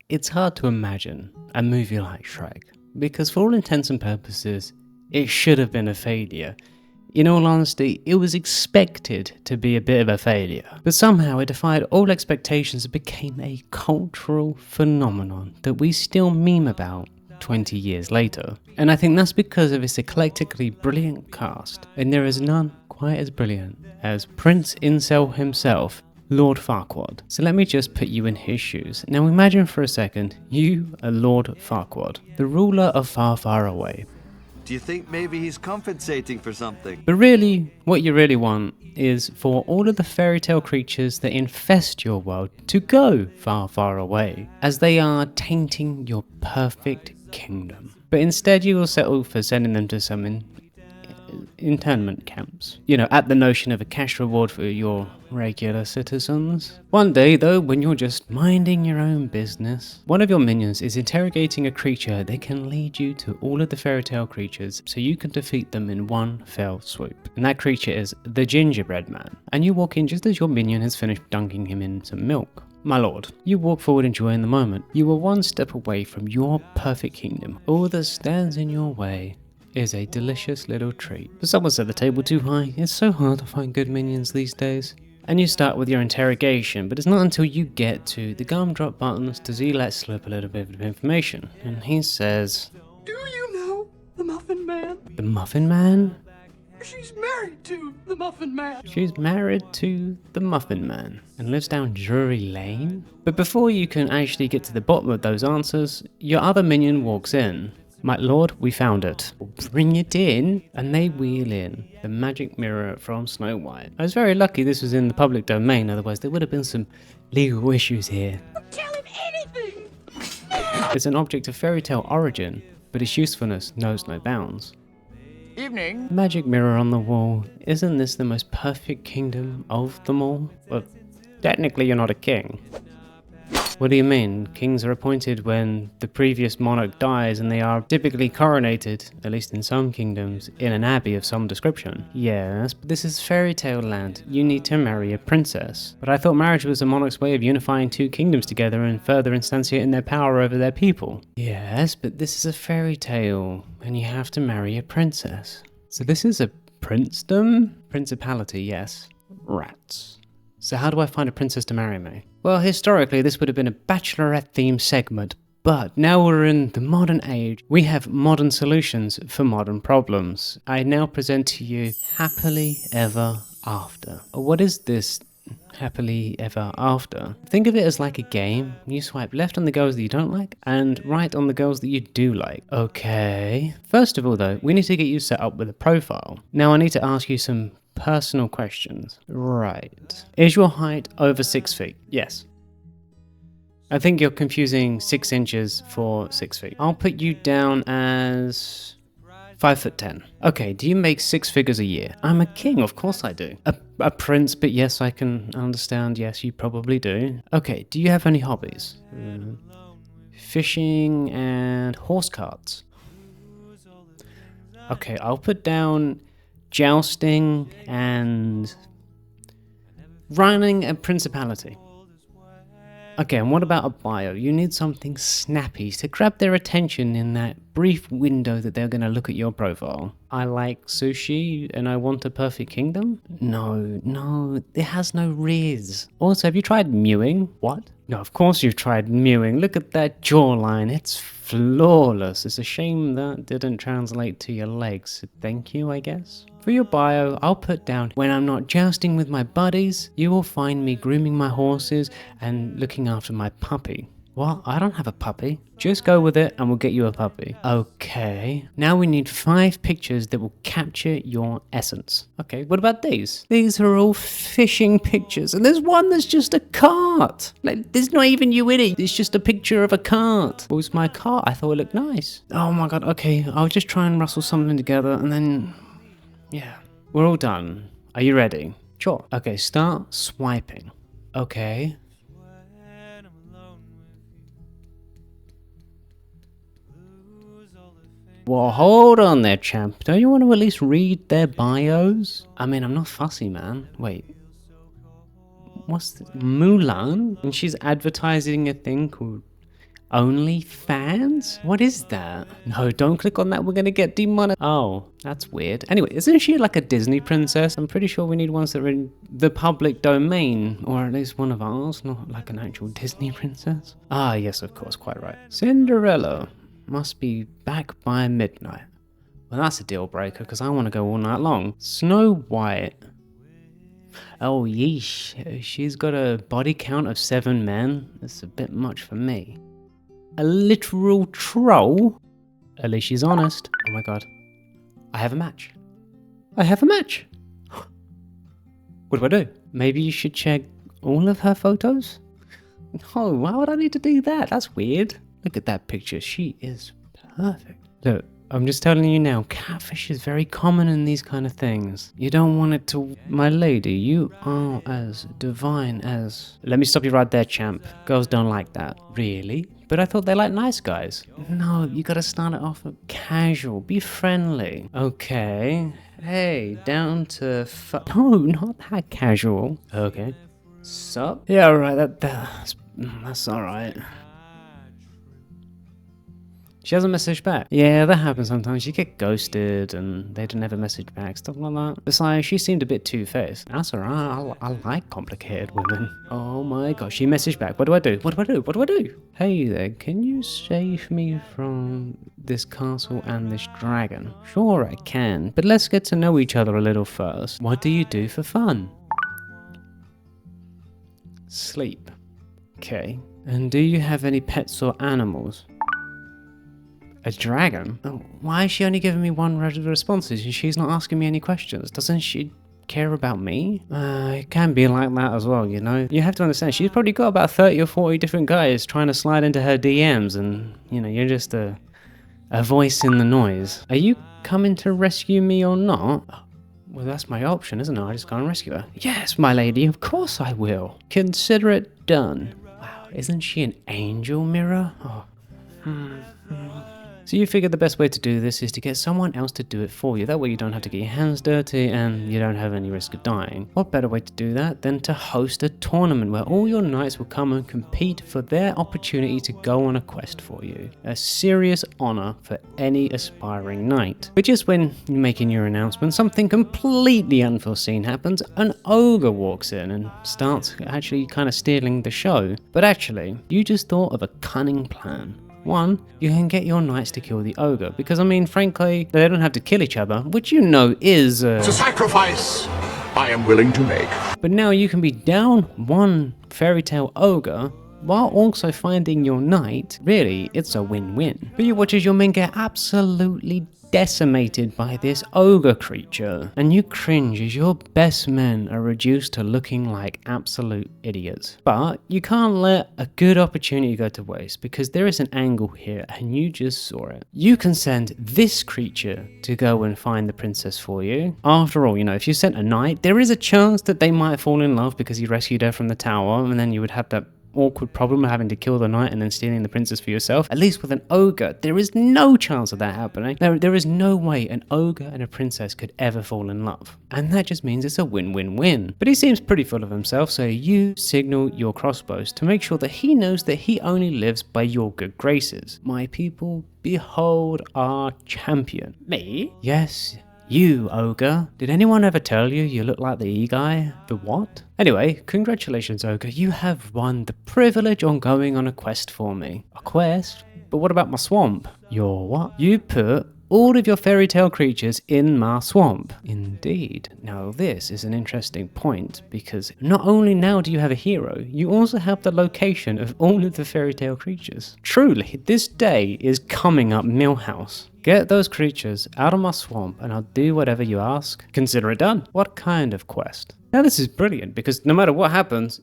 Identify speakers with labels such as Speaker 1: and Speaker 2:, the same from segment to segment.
Speaker 1: it's hard to imagine a movie like Shrek, because for all intents and purposes, it should have been a failure. In all honesty, it was expected to be a bit of a failure, but somehow it defied all expectations and became a cultural phenomenon that we still meme about 20 years later. And I think that's because of its eclectically brilliant cast, and there is none quite as brilliant as Prince Incel himself, Lord Farquaad. So let me just put you in his shoes. Now imagine for a second, you are Lord Farquaad, the ruler of far, far away.
Speaker 2: Do you think maybe he's compensating for something?
Speaker 1: But really, what you really want is for all of the fairy tale creatures that infest your world to go far, far away, as they are tainting your perfect kingdom. But instead you will settle for sending them to some internment camps. You know, at the notion of a cash reward for your regular citizens. One day though, when you're just minding your own business, one of your minions is interrogating a creature that can lead you to all of the fairy tale creatures so you can defeat them in one fell swoop. And that creature is the gingerbread man. And you walk in just as your minion has finished dunking him in some milk. My lord, you walk forward enjoying the moment. You are one step away from your perfect kingdom. All that stands in your way is a delicious little treat. But someone set the table too high. It's so hard to find good minions these days. And you start with your interrogation, but it's not until you get to the gumdrop buttons does he let slip a little bit of information. And he says,
Speaker 3: "Do you know the Muffin Man?
Speaker 1: The Muffin Man?
Speaker 3: She's married to the Muffin Man."
Speaker 1: She's married to the Muffin Man and lives down Drury Lane? But before you can actually get to the bottom of those answers, your other minion walks in. "My lord, we found it." "Bring it in." And they wheel in the magic mirror from Snow White. I was very lucky this was in the public domain, otherwise there would have been some legal issues here.
Speaker 3: Tell him anything!
Speaker 1: It's an object of fairy tale origin, but its usefulness knows no bounds.
Speaker 3: Evening.
Speaker 1: Magic mirror on the wall, isn't this the most perfect kingdom of them all? Well, technically you're not a king. What do you mean? Kings are appointed when the previous monarch dies and they are typically coronated, at least in some kingdoms, in an abbey of some description. Yes, but this is fairy tale land. You need to marry a princess. But I thought marriage was a monarch's way of unifying two kingdoms together and further instantiating their power over their people. Yes, but this is a fairy tale and you have to marry a princess. So this is a princedom? Principality, yes. Rats. So how do I find a princess to marry me? Well, historically this would have been a bachelorette themed segment, but now we're in the modern age. We have modern solutions for modern problems. I now present to you Happily Ever After. What is this Happily Ever After? Think of it as like a game. You swipe left on the girls that you don't like and right on the girls that you do like. Okay. First of all though, we need to get you set up with a profile. Now I need to ask you some personal questions. Right. Is your height over 6 feet? Yes. I think you're confusing 6 inches for 6 feet. I'll put you down as 5'10". Okay, do you make 6 figures a year? I'm a king, of course I do. A prince, but yes, I can understand. Yes, you probably do. Okay, do you have any hobbies? Fishing and horse carts. Okay, I'll put down jousting and running a principality. Okay, and what about a bio? You need something snappy to grab their attention in that brief window that they're going to look at your profile. I like sushi and I want a perfect kingdom? No, it has no riz. Also, have you tried mewing? What? No, of course you've tried mewing. Look at that jawline. It's flawless. It's a shame that didn't translate to your legs. Thank you, I guess. For your bio, I'll put down, when I'm not jousting with my buddies, you will find me grooming my horses and looking after my puppy. What? I don't have a puppy. Just go with it and we'll get you a puppy. Okay. Now we need 5 pictures that will capture your essence. Okay, what about these? These are all fishing pictures and there's one that's just a cart. Like, there's not even you in it. It's just a picture of a cart. Well, it's my cart. I thought it looked nice. Oh my god, okay. I'll just try and rustle something together and then... yeah. We're all done. Are you ready? Sure. Okay, start swiping. Okay. Well, hold on there, champ. Don't you want to at least read their bios? I mean, I'm not fussy, man. Wait. What's this? Mulan? And she's advertising a thing called Only fans? What is that? No, don't click on that. We're gonna get demonetized. Oh, that's weird. Anyway, isn't she like a Disney princess? I'm pretty sure we need ones that are in the public domain, or at least one of ours, not like an actual Disney princess. Ah, yes, of course, quite right. Cinderella must be back by midnight. Well, that's a deal breaker because I want to go all night long. Snow White. Oh, yeesh. She's got a body count of 7 men. That's a bit much for me. A literal troll? At least she's honest. Oh my god. I have a match. I have a match. What do I do? Maybe you should check all of her photos? No, why would I need to do that? That's weird. Look at that picture. She is perfect. Look, I'm just telling you now, catfish is very common in these kind of things. You don't want it to... My lady, you are as divine as... Let me stop you right there, champ. Girls don't like that. Really? But I thought they like nice guys. No, you gotta start it off casual. Be friendly. Okay. Hey, down to... No, not that casual. Okay. Sup? Yeah, alright, that's alright. She hasn't messaged back. Yeah, that happens sometimes. You get ghosted and they don't ever message back, stuff like that. Besides, she seemed a bit two-faced. That's alright, I like complicated women. Oh my gosh, she messaged back. What do I do? What do I do? What do I do? Hey there, can you save me from this castle and this dragon? Sure, I can, but let's get to know each other a little first. What do you do for fun? Sleep. Okay. And do you have any pets or animals? A dragon? Oh, why is she only giving me one responses and she's not asking me any questions? Doesn't she care about me? It can be like that as well, you know? You have to understand, she's probably got about 30 or 40 different guys trying to slide into her DMs and, you know, you're just a voice in the noise. Are you coming to rescue me or not? Well, that's my option, isn't it? I just go and rescue her. Yes, my lady, of course I will. Consider it done. Wow, isn't she an angel mirror? Oh. So you figured the best way to do this is to get someone else to do it for you. That way you don't have to get your hands dirty and you don't have any risk of dying. What better way to do that than to host a tournament where all your knights will come and compete for their opportunity to go on a quest for you. A serious honor for any aspiring knight. But just when you're making your announcement, something completely unforeseen happens. An ogre walks in and starts actually kind of stealing the show. But actually, you just thought of a cunning plan. One, you can get your knights to kill the ogre, because I mean, frankly, they don't have to kill each other, which you know is
Speaker 4: It's a sacrifice I am willing to make.
Speaker 1: But now you can be down one fairy tale ogre, while also finding your knight. Really, it's a win-win. But you watch as your men get absolutely decimated by this ogre creature, and you cringe as your best men are reduced to looking like absolute idiots. But you can't let a good opportunity go to waste, because there is an angle here and you just saw it. You can send this creature to go and find the princess for you. After all, you know, if you sent a knight, there is a chance that they might fall in love because you rescued her from the tower, and then you would have that awkward problem of having to kill the knight and then stealing the princess for yourself. At least with an ogre, there is no chance of that happening. There is no way an ogre and a princess could ever fall in love. And that just means it's a win-win-win. But he seems pretty full of himself, so you signal your crossbows to make sure that he knows that he only lives by your good graces. My people, behold our champion. Me? Yes. You, ogre. Did anyone ever tell you you look like the E-guy? The what? Anyway, congratulations, ogre. You have won the privilege on going on a quest for me. A quest? But what about my swamp? Your what? You put all of your fairy tale creatures in my swamp. Indeed. Now this is an interesting point, because not only now do you have a hero, you also have the location of all of the fairy tale creatures. Truly, this day is coming up Millhouse. Get those creatures out of my swamp and I'll do whatever you ask. Consider it done. What kind of quest? Now this is brilliant, because no matter what happens,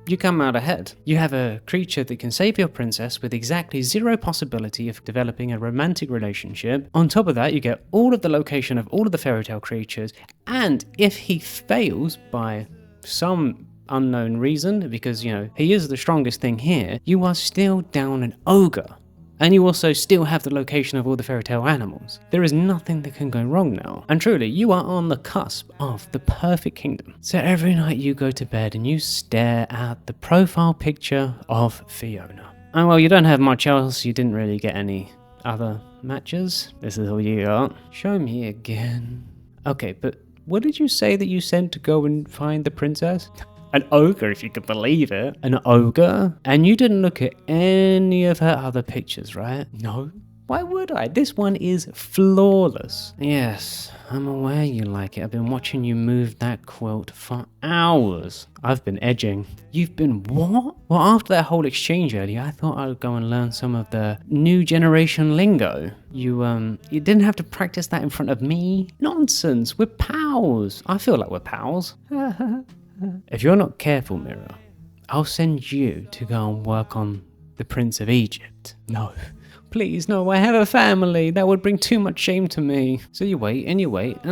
Speaker 1: you come out ahead. You have a creature that can save your princess with exactly zero possibility of developing a romantic relationship. On top of that, you get all of the location of all of the fairy tale creatures, and if he fails by some unknown reason, because, you know, he is the strongest thing here, you are still down an ogre. And you also still have the location of all the fairy tale animals. There is nothing that can go wrong now. And truly, you are on the cusp of the perfect kingdom. So every night you go to bed and you stare at the profile picture of Fiona. Oh, well, you don't have much else. You didn't really get any other matches. This is all you got. Show me again. Okay, but what did you say that you sent to go and find the princess? An ogre, if you could believe it. An ogre? And you didn't look at any of her other pictures, right? No. Why would I? This one is flawless. Yes, I'm aware you like it. I've been watching you move that quilt for hours. I've been edging. You've been what? Well, after that whole exchange earlier, I thought I would go and learn some of the new generation lingo. You didn't have to practice that in front of me. Nonsense, we're pals. I feel like we're pals. If you're not careful, Mirror, I'll send you to go and work on the Prince of Egypt. No. Please, no, I have a family. That would bring too much shame to me. So you wait, and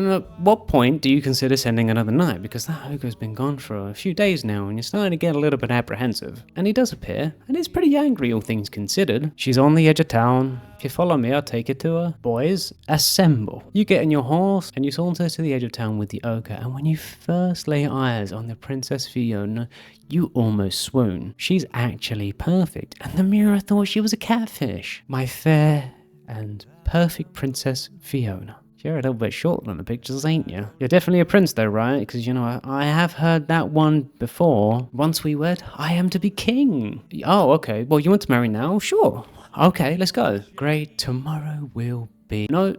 Speaker 1: at what point do you consider sending another knight? Because that ogre's been gone for a few days now, and you're starting to get a little bit apprehensive. And he does appear, and he's pretty angry, all things considered. She's on the edge of town. If you follow me, I'll take you to her. Boys, assemble. You get on your horse, and you saunter to the edge of town with the ogre, and when you first lay eyes on the Princess Fiona, you almost swoon. She's actually perfect, and the mirror thought she was a catfish. My fair and perfect Princess Fiona. You're a little bit shorter than the pictures, ain't you? You're definitely a prince though, right? Because, you know, I have heard that one before. Once we wed, I am to be king. Oh, okay. Well, you want to marry now? Sure. Okay, let's go. Great, tomorrow will be... No,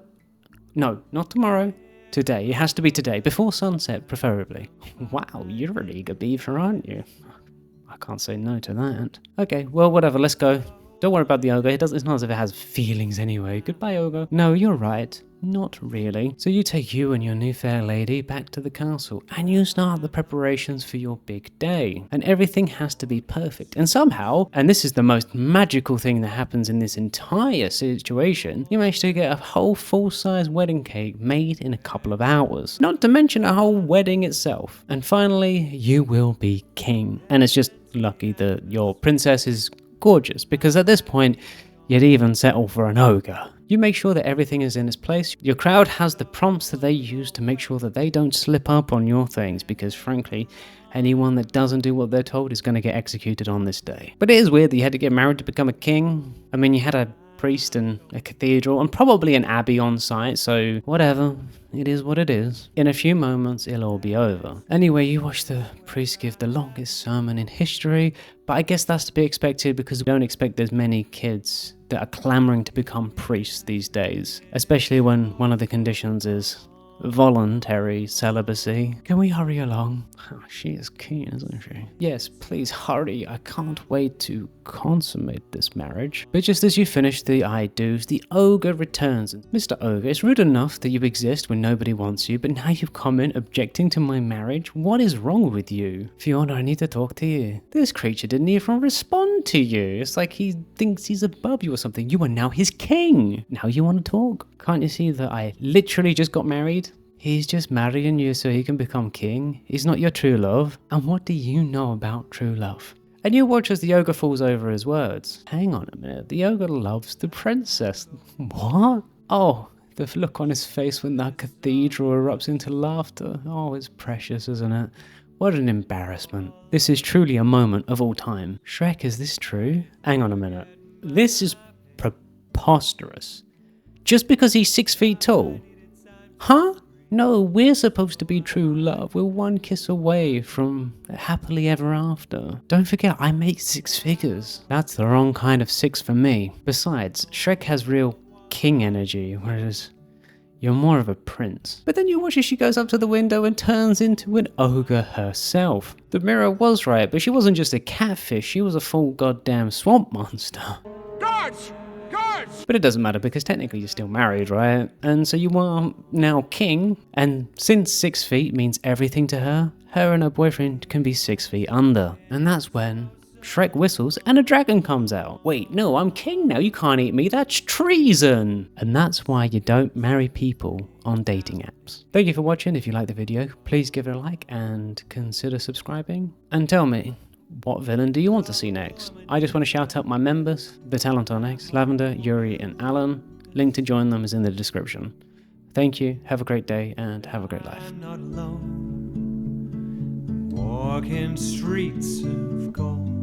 Speaker 1: not tomorrow. Today. It has to be today. Before sunset, preferably. Wow, you're an eager beaver, aren't you? I can't say no to that. Okay, well, whatever. Let's go. Don't worry about the ogre. It's not as if it has feelings anyway. Goodbye, ogre. No, you're right. Not really. So you take you and your new fair lady back to the castle and you start the preparations for your big day. And everything has to be perfect. And somehow, and this is the most magical thing that happens in this entire situation, you manage to get a whole full-size wedding cake made in a couple of hours. Not to mention a whole wedding itself. And finally, you will be king. And it's just lucky that your princess is gorgeous, because at this point, you'd even settle for an ogre. You make sure that everything is in its place. Your crowd has the prompts that they use to make sure that they don't slip up on your things, because frankly, anyone that doesn't do what they're told is going to get executed on this day. But it is weird that you had to get married to become a king. I mean, you had a priest and a cathedral and probably an abbey on site, so whatever. It is what it is. In a few moments, it'll all be over. Anyway, you watch the priest give the longest sermon in history, but I guess that's to be expected because we don't expect there's many kids that are clamoring to become priests these days, especially when one of the conditions is voluntary celibacy. Can we hurry along? Oh, she is keen, isn't she? Yes, please hurry. I can't wait to consummate this marriage. But just as you finish the I do's, the ogre returns. Mr. Ogre, it's rude enough that you exist when nobody wants you, but now you come in objecting to my marriage? What is wrong with you? Fiona, I need to talk to you. This creature didn't even respond to you. It's like he thinks he's above you or something. You are now his king. Now you want to talk? Can't you see that I literally just got married? He's just marrying you so he can become king. He's not your true love. And what do you know about true love? And you watch as the ogre falls over his words. Hang on a minute. The ogre loves the princess. What? Oh, the look on his face when that cathedral erupts into laughter. Oh, it's precious, isn't it? What an embarrassment. This is truly a moment of all time. Shrek, is this true? Hang on a minute. This is preposterous. Just because he's 6 feet tall? Huh? No, we're supposed to be true love. We're one kiss away from happily ever after. Don't forget, I make 6 figures. That's the wrong kind of 6 for me. Besides, Shrek has real king energy, whereas you're more of a prince. But then you watch as she goes up to the window and turns into an ogre herself. The mirror was right, but she wasn't just a catfish, she was a full goddamn swamp monster.
Speaker 4: Guards! Guards!
Speaker 1: But it doesn't matter because technically you're still married, right? And so you are now king, and since 6 feet means everything to her, her and her boyfriend can be 6 feet under. And that's when Shrek whistles and a dragon comes out. Wait, no, I'm king now, you can't eat me, that's treason! And that's why you don't marry people on dating apps. Thank you for watching. If you liked the video, please give it a like and consider subscribing. And tell me, what villain do you want to see next? I just want to shout out my members. The talent are next: Lavender, Yuri, and Alan. Link to join them is in the description. Thank you, have a great day, and have a great life.
Speaker 5: I'm not alone. I'm walking streets of gold.